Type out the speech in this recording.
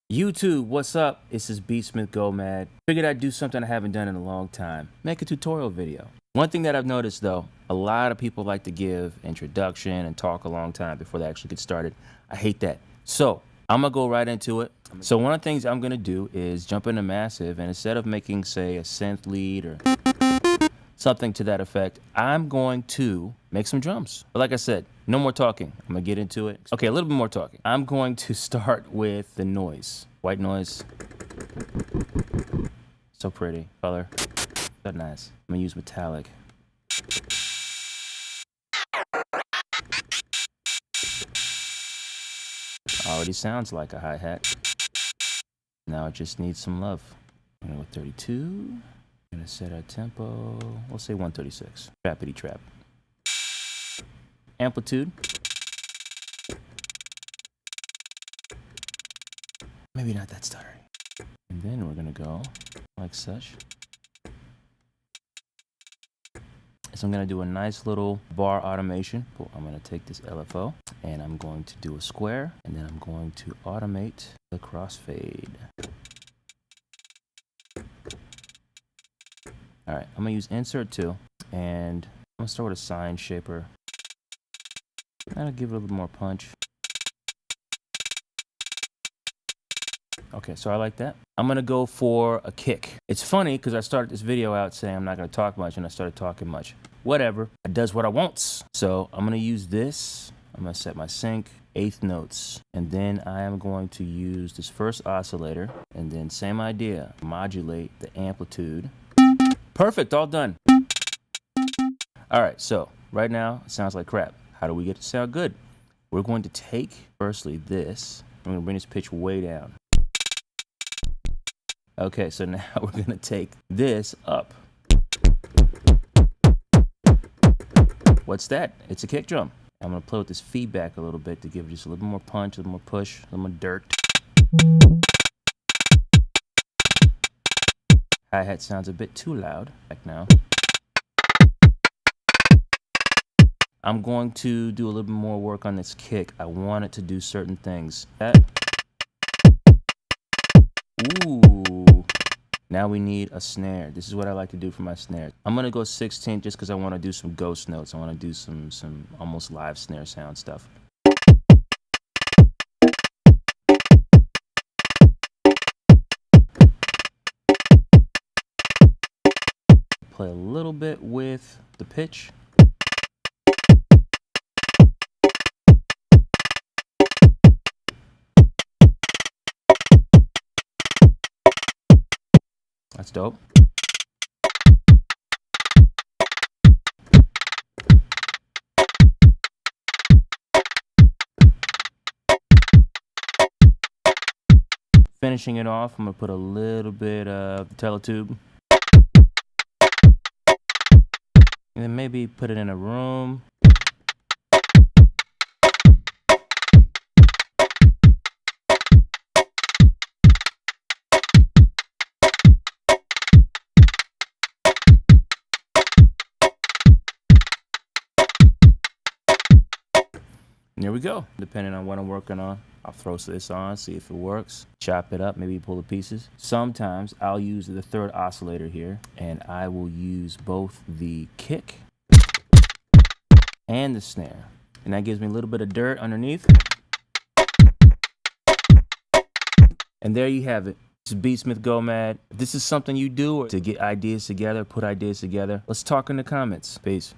YouTube, what's up? This is Beatsmith Go Mad. Figured I'd do something I haven't done in a long time. Make a tutorial video. One thing that I've noticed though, a lot of people like to give introduction and talk a long time before they actually get started. I hate that. So I'm gonna go right into it. So one of the things I'm gonna do is jump into Massive, and instead of making, say, a synth lead or something to that effect, I'm going to make some drums. But like I said, no more talking. I'm gonna get into it. Okay, a little bit more talking. I'm going to start with the noise. White noise. So pretty. Color. So nice. I'm gonna use metallic. Already sounds like a hi-hat. Now it just needs some love. I'm gonna go 32. I'm gonna set our tempo. We'll say 136. Trappity trap. Amplitude. Maybe not that stuttery. And then we're gonna go like such. So I'm gonna do a nice little bar automation. I'm gonna take this LFO and I'm going to do a square, and then I'm going to automate the crossfade. All right, I'm gonna use insert 2, and I'm gonna start with a sine shaper. That'll give it a little more punch. Okay, so I like that. I'm gonna go for a kick. It's funny because I started this video out saying I'm not gonna talk much, and I started talking much. Whatever, it does what I wants. So I'm gonna use this. I'm gonna set my sync, 8th notes, and then I am going to use this first oscillator, and then same idea, modulate the amplitude. Perfect, all done. All right, so right now it sounds like crap. How do we get it to sound good? We're going to take, firstly, this. I'm gonna bring this pitch way down. Okay, so now we're gonna take this up. What's that? It's a kick drum. I'm gonna play with this feedback a little bit to give it just a little more punch, a little more push, a little more dirt. Hi-hat sounds a bit too loud. Back now. I'm going to do a little bit more work on this kick. I want it to do certain things. Ooh. Now we need a snare. This is what I like to do for my snare. I'm gonna go 16 just because I want to do some ghost notes. I want to do some almost live snare sound stuff. Play a little bit with the pitch. That's dope. Finishing it off, I'm gonna put a little bit of the Teletube. And then maybe put it in a room. And there we go. Depending on what I'm working on, I'll throw this on, see if it works. Chop it up, maybe pull the pieces. Sometimes I'll use the 3rd oscillator here, and I will use both the kick and the snare. And that gives me a little bit of dirt underneath. And there you have it. This is Beatsmith Go Mad. If this is something you do or to get ideas together, put ideas together, let's talk in the comments. Peace.